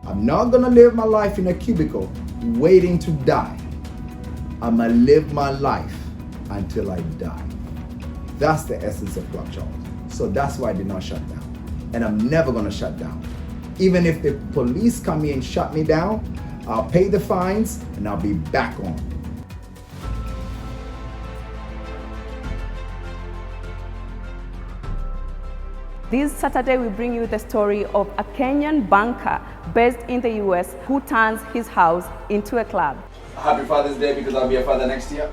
I'm not gonna live my life in a cubicle waiting to die. I'm gonna live my life until I die. That's the essence of Club Charles. So that's why I did not shut down. And I'm never gonna shut down. Even if the police come here and shut me down, I'll pay the fines and I'll be back on. This Saturday, we bring you the story of a Kenyan banker based in the US who turns his house into a club. Happy Father's Day, because I'll be a father next year.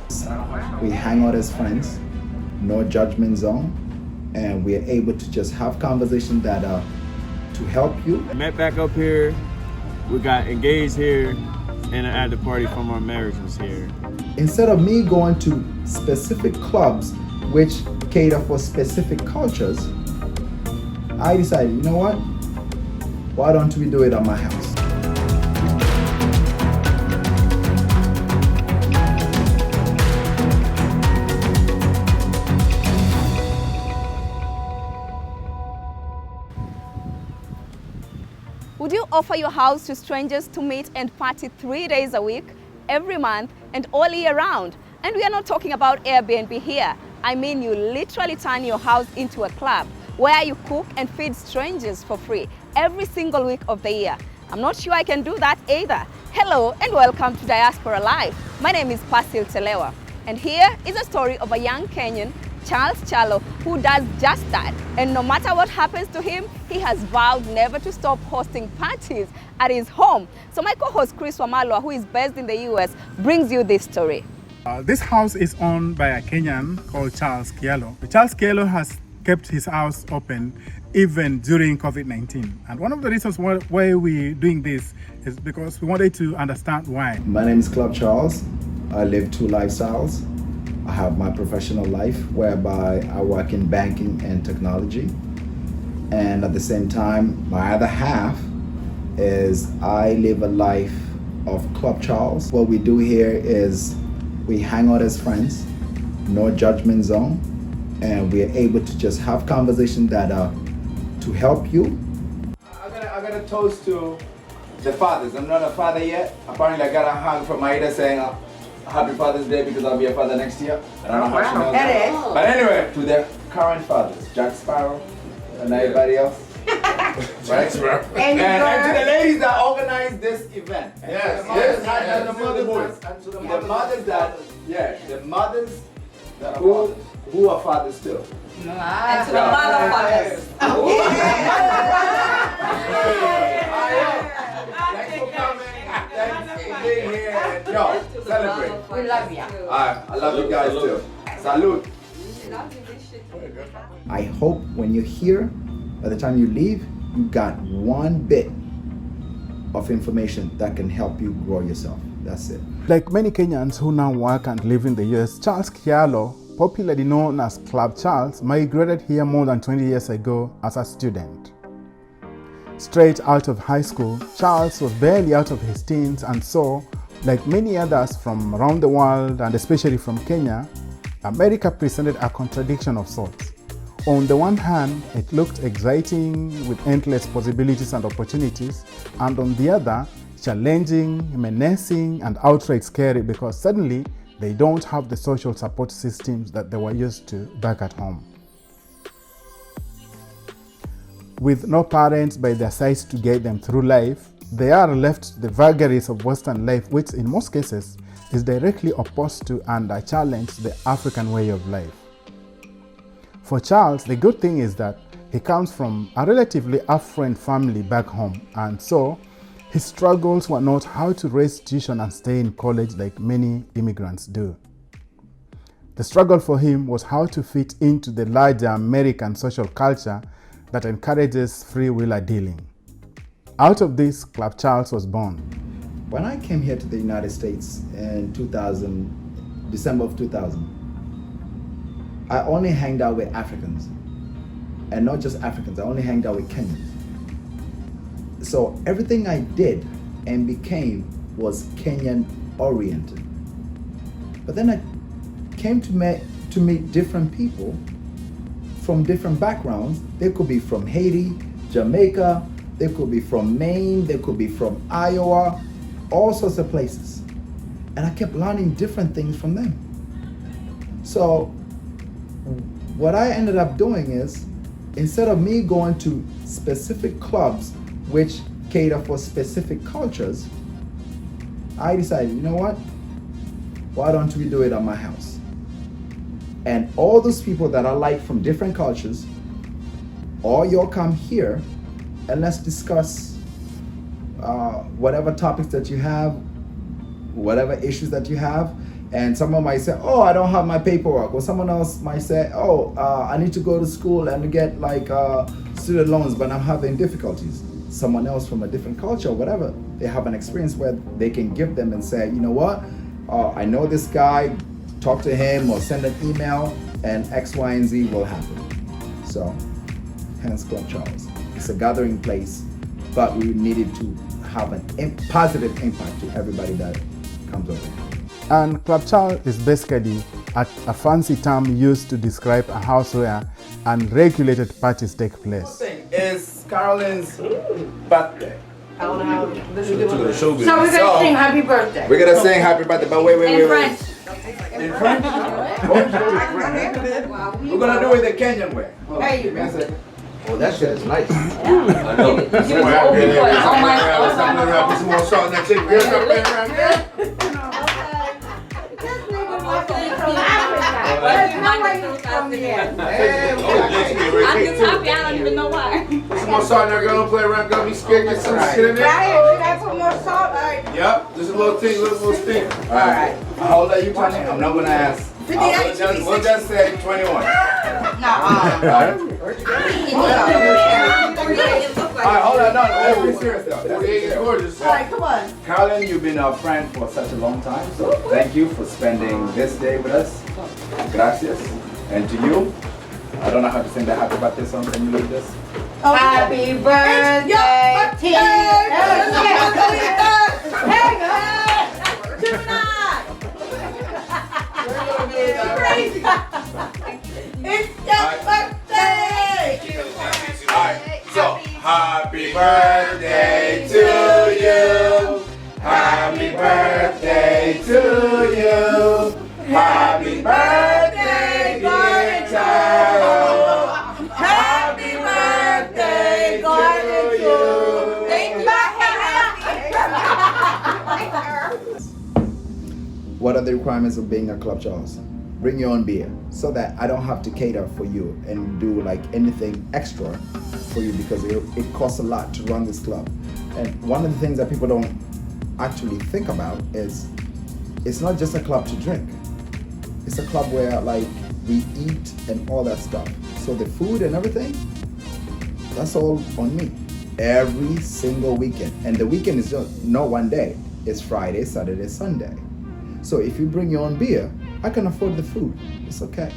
We hang out as friends, no judgment zone, and we are able to just have conversations that are to help you. I met back up here, we got engaged here, and at the party from our marriage was here. Instead of me going to specific clubs which cater for specific cultures, I decided, you know what? Why don't we do it at my house? Would you offer your house to strangers to meet and party 3 days a week, every month, and all year round? And we are not talking about Airbnb here. I mean, you literally turn your house into a club where you cook and feed strangers for free every single week of the year. I'm not sure I can do that either. Hello and welcome to Diaspora Life. My name is Persi Telewa, and here is a story of a young Kenyan, Charles Kyalo, who does just that. And no matter what happens to him, he has vowed never to stop hosting parties at his home. So my co-host Chris Wamalwa, who is based in the US, brings you this story. This house is owned by a Kenyan called Charles Kyalo. Charles Kyalo has kept his house open even during COVID-19. And one of the reasons why we're doing this is because we wanted to understand why. My name is Club Charles. I live two lifestyles. I have my professional life whereby I work in banking and technology. And at the same time, my other half is I live a life of Club Charles. What we do here is we hang out as friends, no judgment zone, and we are able to just have conversations that are to help you. I got a toast to the fathers. I'm not a father yet. Apparently I got a hug from Aida saying Happy Father's Day, because I'll be a father next year. I don't know how she knows that. But anyway, to the current fathers, Jack Sparrow and everybody else. Right? And to the ladies that organized this event. Yes, And the mothers, the mothers who are fathers still. And to the mother fathers. Thanks for coming. Thanks for being here. And yo, celebrate. We love you. I love you guys too. Salute. I hope when you're here, by the time you leave, you got one bit of information that can help you grow yourself. That's it. Like many Kenyans who now work and live in the US, Charles Kyalo, popularly known as Club Charles, migrated here more than 20 years ago as a student. Straight out of high school, Charles was barely out of his teens, and so, like many others from around the world and especially from Kenya, America presented a contradiction of sorts. On the one hand, it looked exciting with endless possibilities and opportunities, and on the other, challenging, menacing, and outright scary because suddenly they don't have the social support systems that they were used to back at home. With no parents by their sides to guide them through life, they are left to the vagaries of Western life, which in most cases is directly opposed to and challenge the African way of life. For Charles, the good thing is that he comes from a relatively affluent family back home, and so his struggles were not how to raise tuition and stay in college like many immigrants do. The struggle for him was how to fit into the larger American social culture that encourages free-wheeler dealing. Out of this, Club Charles was born. When I came here to the United States in December of 2000, I only hanged out with Africans. And not just Africans, I only hanged out with Kenyans. So everything I did and became was Kenyan oriented. But then I came to meet different people from different backgrounds. They could be from Haiti, Jamaica, They could be from Maine, they could be from Iowa, all sorts of places. And I kept learning different things from them. So what I ended up doing is, instead of me going to specific clubs which cater for specific cultures, I decided, you know what? Why don't we do it at my house? And all those people that I like from different cultures, all y'all come here and let's discuss whatever topics that you have, whatever issues that you have. And someone might say, oh, I don't have my paperwork. Or someone else might say, oh, I need to go to school and get like student loans, but I'm having difficulties. Someone else from a different culture, whatever, they have an experience where they can give them and say, you know what, I know this guy, talk to him or send an email and X, Y, and Z will happen. So, hence Club Charles. It's a gathering place, but we needed to have a positive impact to everybody that comes over here. And Club Charles is basically a fancy term used to describe a house where unregulated parties take place. It's Carolyn's birthday. I don't know how this is doing. So we're gonna sing happy birthday. We're gonna sing happy birthday, but wait. In French. In French? We're gonna do it the Kenyan way. There you Give me a go. second. Oh, that shit is nice. Oh my Put some more salt in that chicken. Girl, stop playing around, girl. I don't even know why. Put some more salt in there, girl. Don't play around, girl. Be scared. Get some shit in there. Should I put more salt? Yep, just a little thing, little stink. Alright. How old are you, Tony? I'm not gonna ask. We'll just say 21. Alright, hold on, no, be serious though. 48 is gorgeous. Alright, come on. Carolyn, you've been a friend for such a long time, so thank you for spending this day with us. Gracias. And to you, I don't know how to sing the happy birthday song. Can you lead this? Happy birthday to you. It's your birthday! Alright, so happy birthday to you. Happy birthday to you. Happy birthday, dear Charles. Happy birthday to you. Thank you. What are the requirements of being a Club Charles? Bring your own beer so that I don't have to cater for you and do like anything extra for you, because it costs a lot to run this club. And one of the things that people don't actually think about is it's not just a club to drink. It's a club where like we eat and all that stuff. So the food and everything, that's all on me every single weekend. And the weekend is just not one day. It's Friday, Saturday, Sunday. So if you bring your own beer, I can afford the food. It's okay.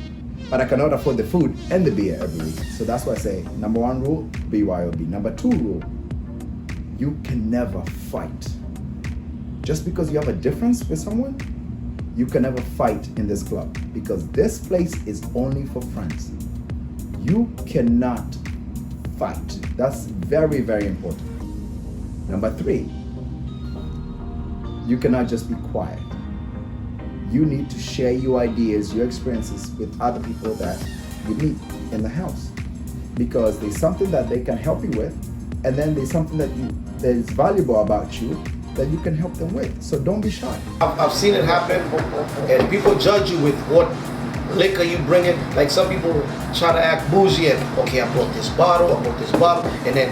But I cannot afford the food and the beer every week. So that's why I say, number one rule, BYOB. Number two rule, you can never fight. Just because you have a difference with someone, you can never fight in this club, because this place is only for friends. You cannot fight. That's very, very important. Number three, you cannot just be quiet. You need to share your ideas, your experiences with other people that you meet in the house, because there's something that they can help you with, and then there's something that is valuable about you that you can help them with. So don't be shy. I've seen it happen, and people judge you with what liquor you bring in. Like some people try to act bougie and, okay, I brought this bottle, and then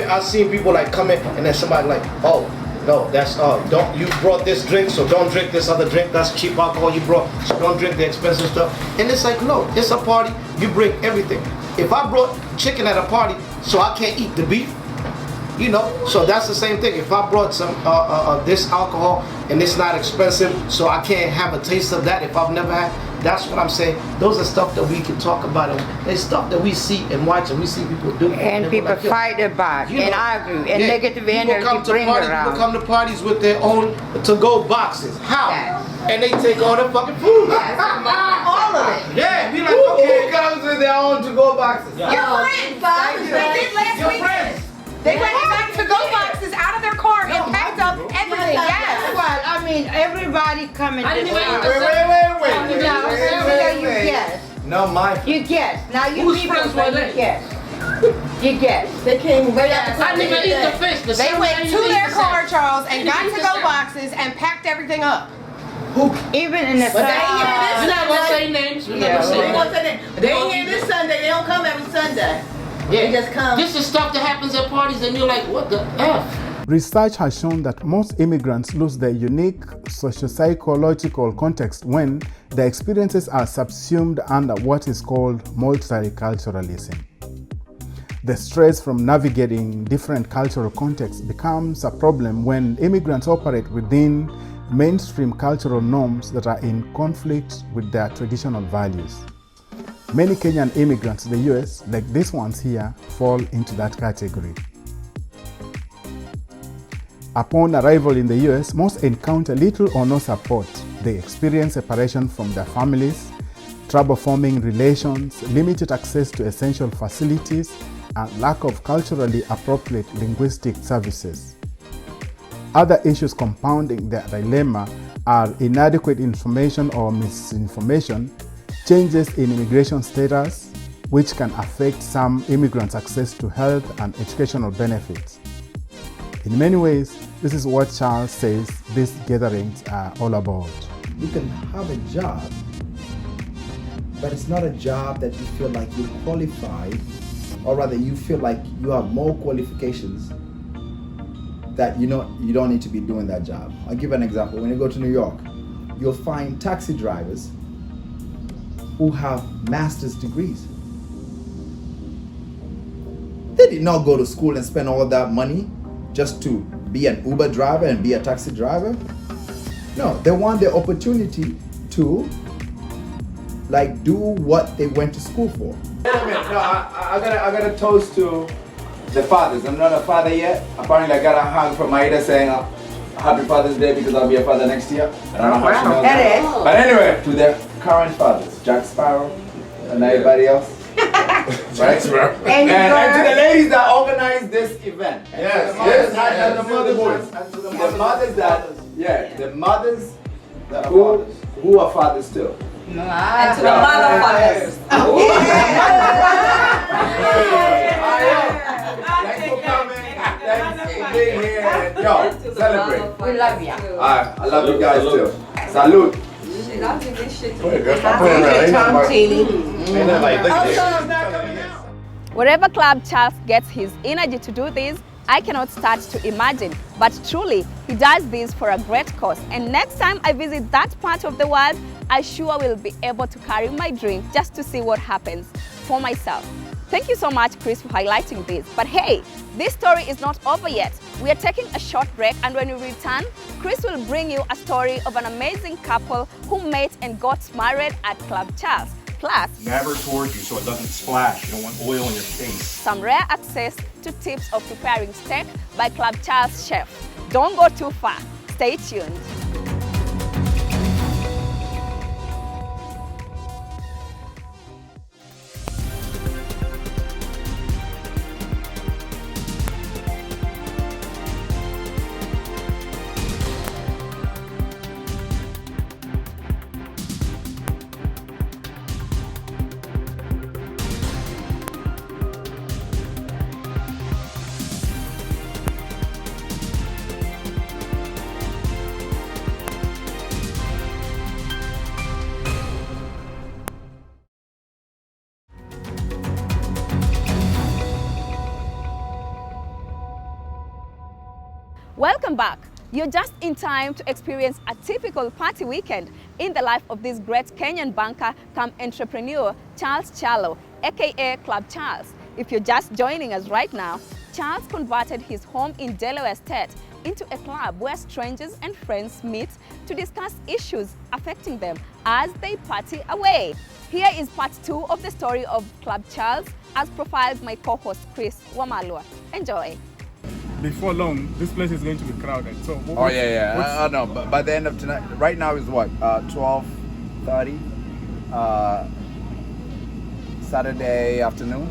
I've seen people like come in, and then somebody like, oh, no, that's don't, you brought this drink, so don't drink this other drink. That's cheap alcohol you brought, so don't drink the expensive stuff. And it's like, no, it's a party. You bring everything. If I brought chicken at a party, so I can't eat the beef, you know, so that's the same thing. If I brought some this alcohol and it's not expensive, so I can't have a taste of that if I've never had. That's what I'm saying. Those are stuff that we can talk about. It's stuff that we see and watch, and we see people do. And people like, fight about and argue and negative energy bring around. People come to parties with their own to-go boxes. How? And they take all the fucking food. all of it. Yeah, we like, Who okay. comes with their own to-go boxes? Your friends, they did last weekend. They went back to go boxes out of their car and packed up everything. Yes. Well, I mean, everybody coming to Wait. you guess. No, my. You guess. Now you Whose people friends say were you they? guess. You guess. They came right after. I didn't even eat the fish. The They same went day to you eat their the car, salmon. Charles, and got You to eat go the boxes and packed everything up. Even in the We're not gonna say names. We're not gonna say names. They ain't here this Sunday. They don't come every Sunday. They just come. This is stuff that happens at parties, and you're like, what the F? Research has shown that most immigrants lose their unique socio-psychological context when their experiences are subsumed under what is called multiculturalism. The stress from navigating different cultural contexts becomes a problem when immigrants operate within mainstream cultural norms that are in conflict with their traditional values. Many Kenyan immigrants to the US, like these ones here, fall into that category. Upon arrival in the US, most encounter little or no support. They experience separation from their families, trouble forming relations, limited access to essential facilities, and lack of culturally appropriate linguistic services. Other issues compounding their dilemma are inadequate information or misinformation, changes in immigration status, which can affect some immigrants' access to health and educational benefits. In many ways, this is what Charles says these gatherings are all about. You can have a job, but it's not a job that you feel like you're qualified, or rather you feel like you have more qualifications that you don't need to be doing that job. I'll give an example. When you go to New York, you'll find taxi drivers who have master's degrees. They did not go to school and spend all that money just to be an Uber driver and be a taxi driver. No, they want the opportunity to do what they went to school for. Wait a minute. No, I got a toast to the fathers. I'm not a father yet. Apparently, I got a hug from Maida saying Happy Father's Day because I'll be a father next year. I don't know how she knows that. But anyway, to the current fathers, Jack Sparrow and everybody else. Right? And to the ladies that organized this event. Yes, And the mothers who are fathers too. And to the motherfuckers. Thanks for coming. Thanks for being here. And yo, celebrate. We love you. I love you guys too. Salute. Wherever Club Charles gets his energy to do this, I cannot start to imagine. But truly, he does this for a great cause. And next time I visit that part of the world, I sure will be able to carry my drink just to see what happens for myself. Thank you so much, Chris, for highlighting this. But hey, this story is not over yet. We are taking a short break, and when we return, Chris will bring you a story of an amazing couple who met and got married at Club Charles. Plus, never towards you so it doesn't splash. You don't want oil in your face. Some rare access to tips of preparing steak by Club Charles chef. Don't go too far. Stay tuned. Welcome back. You're just in time to experience a typical party weekend in the life of this great Kenyan banker come entrepreneur, Charles Kyalo, aka Club Charles. If you're just joining us right now, Charles converted his home in Delaware State into a club where strangers and friends meet to discuss issues affecting them as they party away. Here is part 2 of the story of Club Charles as profiled by co-host Chris Wamalwa. Enjoy. Before long, this place is going to be crowded. So I know. But by the end of tonight, right now is what? 12:30. Saturday afternoon.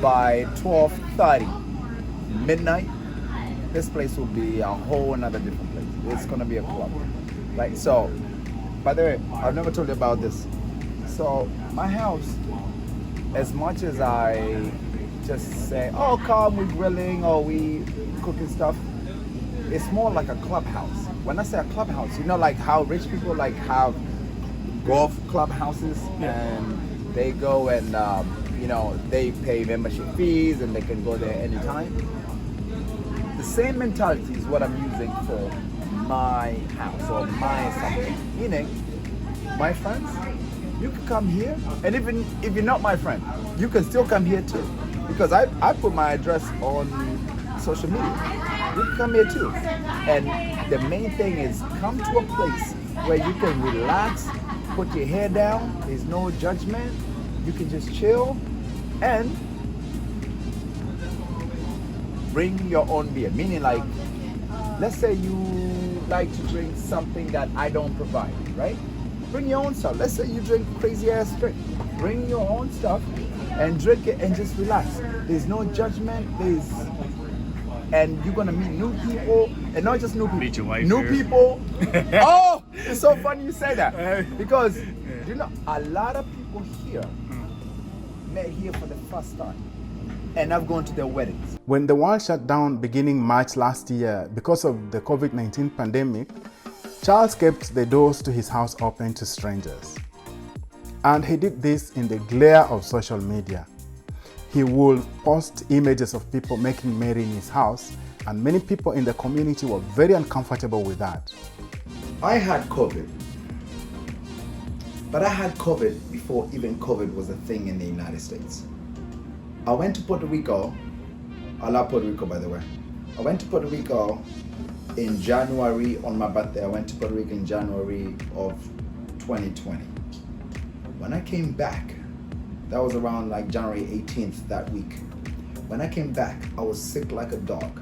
By 12:30, midnight, this place will be a whole another different place. It's gonna be a club. Right? So, by the way, I've never told you about this. So, my house, as much as I just say, oh, come, we're grilling or we cooking stuff, it's more like a clubhouse. When I say a clubhouse, you know, like how rich people like have golf clubhouses and they go and they pay membership fees and they can go there anytime. The same mentality is what I'm using for my house or my something. Meaning, my friends, you can come here, and even if you're not my friend, you can still come here too. Because I put my address on social media. You can come here too. And the main thing is come to a place where you can relax, put your hair down, there's no judgment, you can just chill and bring your own beer. Meaning, like, let's say you like to drink something that I don't provide, right? Bring your own stuff. Let's say you drink crazy ass drink. Bring your own stuff and drink it and just relax. There's no judgment, and you're gonna meet new people, and not just new people. Meet your wife new here. people. Oh, it's so funny you say that. Because you know a lot of people here met here for the first time. And I've gone to their weddings. When the world shut down beginning March last year because of the COVID-19 pandemic, Charles kept the doors to his house open to strangers. And he did this in the glare of social media. He would post images of people making merry in his house, and many people in the community were very uncomfortable with that. I had COVID. But I had COVID before even COVID was a thing in the United States. I went to Puerto Rico. I love Puerto Rico, by the way. I went to Puerto Rico in January on my birthday. I went to Puerto Rico in January of 2020. When I came back, that was around like January 18th that week. When I came back, I was sick like a dog.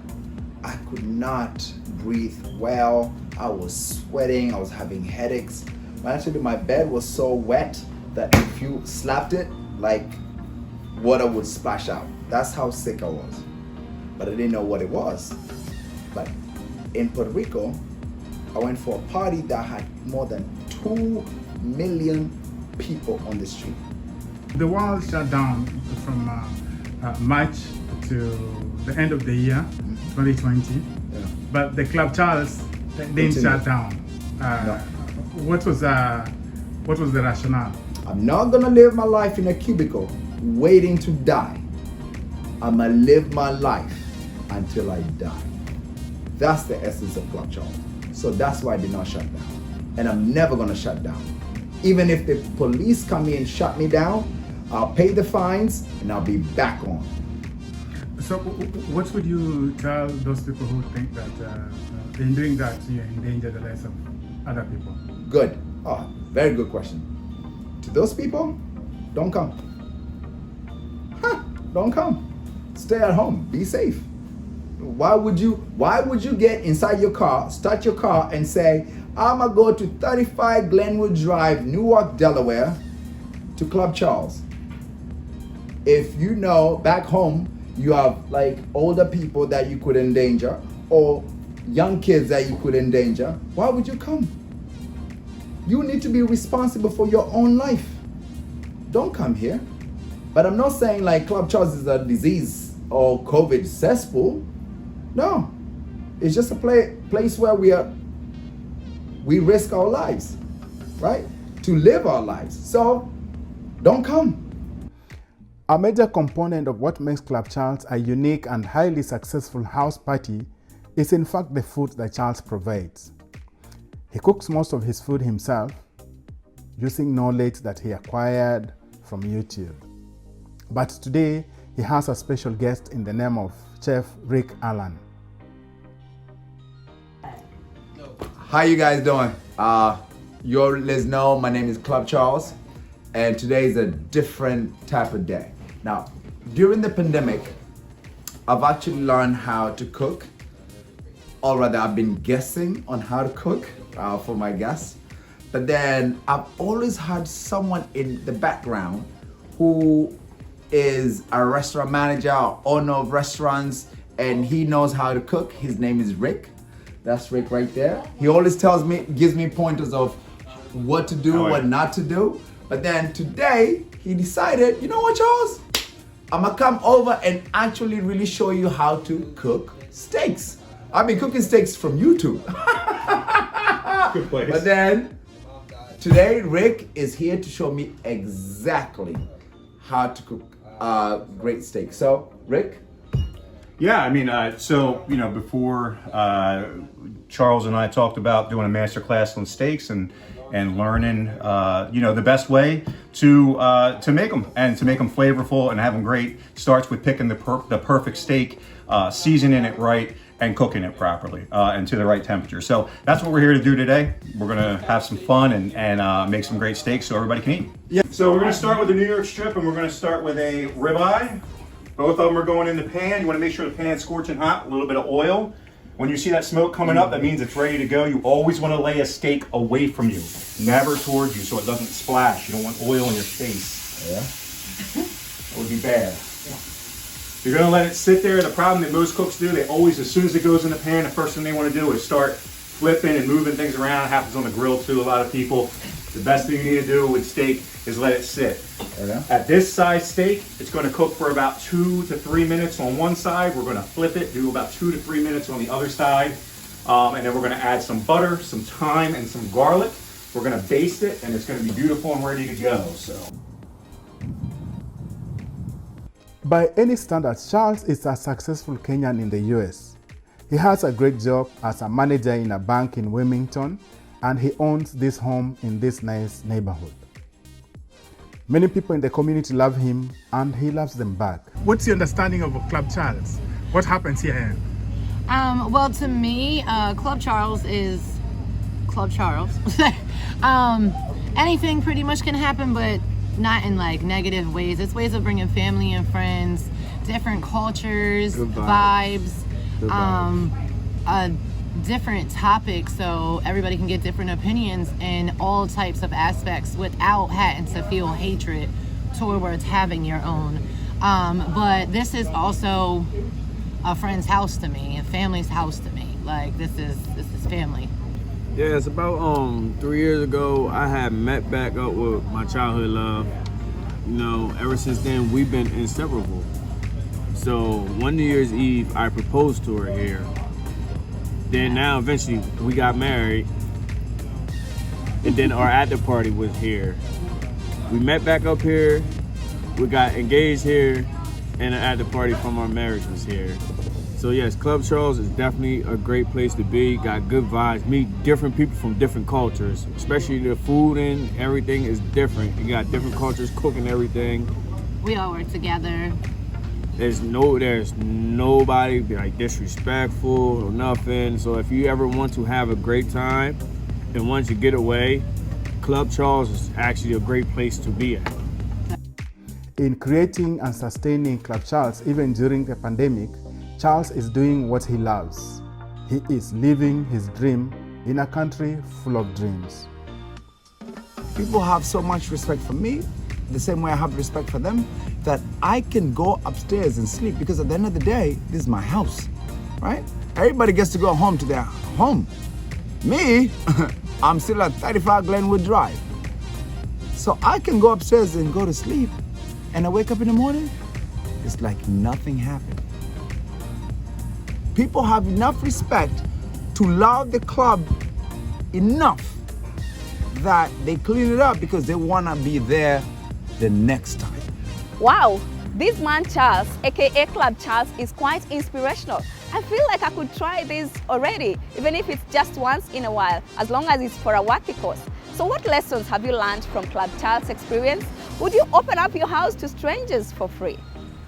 I could not breathe well. I was sweating. I was having headaches. When I tell you, my bed was so wet that if you slapped it, like water would splash out. That's how sick I was. But I didn't know what it was. But in Puerto Rico, I went for a party that had more than 2 million people on the street. The world shut down from March to the end of the year, 2020. Yeah. But the Club Charles didn't shut down. No. What was the rationale? I'm not gonna live my life in a cubicle waiting to die. I'm gonna live my life until I die. That's the essence of Club Charles. So that's why I did not shut down. And I'm never gonna shut down. Even if the police come in and shut me down, I'll pay the fines and I'll be back on. So what would you tell those people who think that in doing that you endanger the lives of other people? Good. Oh, very good question. To those people, don't come. Don't come. Stay at home. Be safe. Why would you get inside your car, start your car and say, I'm gonna go to 35 Glenwood Drive, Newark, Delaware to Club Charles? If you know back home you have like older people that you could endanger or young kids that you could endanger, why would you come? You need to be responsible for your own life. Don't come here. But I'm not saying like Club Charles is a disease or COVID cesspool. No, it's just a place where we risk our lives, right? To live our lives. So don't come. A major component of what makes Club Charles a unique and highly successful house party is in fact the food that Charles provides. He cooks most of his food himself using knowledge that he acquired from YouTube. But today, he has a special guest in the name of Chef Rick Allen. How you guys doing? You already know my name is Club Charles, and today is a different type of day. Now, during the pandemic, I've actually learned how to cook, or rather I've been guessing on how to cook for my guests. But then I've always had someone in the background who is a restaurant manager or owner of restaurants, and he knows how to cook. His name is Rick. That's Rick right there. He always gives me pointers of what to do, what not to do. But then today he decided, you know what, Charles? I'm gonna come over and actually really show you how to cook steaks. I've been cooking steaks from YouTube. Good place. But then today Rick is here to show me exactly how to cook great steak. So Rick? Yeah, I mean, before Charles and I talked about doing a master class on steaks and learning, the best way to make them and to make them flavorful and have them great starts with picking the perfect steak, seasoning it right, and cooking it properly and to the right temperature. So that's what we're here to do today. We're gonna have some fun and make some great steaks so everybody can eat. Yeah. So we're gonna start with the New York strip, and we're gonna start with a ribeye. Both of them are going in the pan. You wanna make sure the pan's scorching hot, a little bit of oil. When you see that smoke coming up, that means it's ready to go. You always wanna lay a steak away from you, never towards you, so it doesn't splash. You don't want oil in your face. Yeah. That would be bad. You're gonna let it sit there. The problem that most cooks do, they always, as soon as it goes in the pan, the first thing they wanna do is start flipping and moving things around. It happens on the grill too, a lot of people. The best thing you need to do with steak is let it sit. Yeah. At this size steak, it's gonna cook for about 2 to 3 minutes on one side. We're gonna flip it, do about 2 to 3 minutes on the other side. And then we're gonna add some butter, some thyme, and some garlic. We're gonna baste it, and it's gonna be beautiful and ready to go, so. By any standards, Charles is a successful Kenyan in the US. He has a great job as a manager in a bank in Wilmington, and he owns this home in this nice neighborhood. Many people in the community love him, and he loves them back. What's your understanding of Club Charles? What happens here? Well, to me, Club Charles is Club Charles. Anything pretty much can happen, but not in like negative ways. It's ways of bringing family and friends, different cultures, vibes, different topics, so everybody can get different opinions in all types of aspects without having to feel hatred towards having your own. But this is also a friend's house to me, a family's house to me. Like this is family. Yeah, it's about 3 years ago, I had met back up with my childhood love. You know, ever since then, we've been inseparable. So one New Year's Eve, I proposed to her here. Then now, eventually, we got married. And then our after party was here. We met back up here, we got engaged here, and the after party from our marriage was here. So yes, Club Charles is definitely a great place to be. Got good vibes, meet different people from different cultures, especially the food and everything is different. You got different cultures cooking everything. We all work together. There's nobody like disrespectful or nothing. So if you ever want to have a great time and once you get away, Club Charles is actually a great place to be at. In creating and sustaining Club Charles, even during the pandemic, Charles is doing what he loves. He is living his dream in a country full of dreams. People have so much respect for me, the same way I have respect for them, that I can go upstairs and sleep because at the end of the day, this is my house, right? Everybody gets to go home to their home. Me, I'm still at 35 Glenwood Drive. So I can go upstairs and go to sleep, and I wake up in the morning, it's like nothing happened. People have enough respect to love the club enough that they clean it up because they want to be there the next time. Wow, this man Charles, aka Club Charles, is quite inspirational. I feel like I could try this already, even if it's just once in a while, as long as it's for a worthy cause. So what lessons have you learned from Club Charles' experience? Would you open up your house to strangers for free?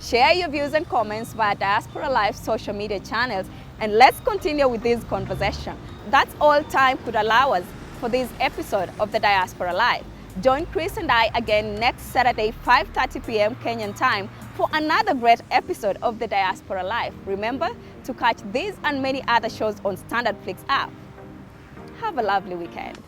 Share your views and comments via Diaspora Life social media channels, and let's continue with this conversation. That's all time could allow us for this episode of the Diaspora Life. Join Chris and I again next Saturday, 5:30 p.m. Kenyan time for another great episode of the Diaspora Life. Remember to catch these and many other shows on Standard Flix app. Have a lovely weekend.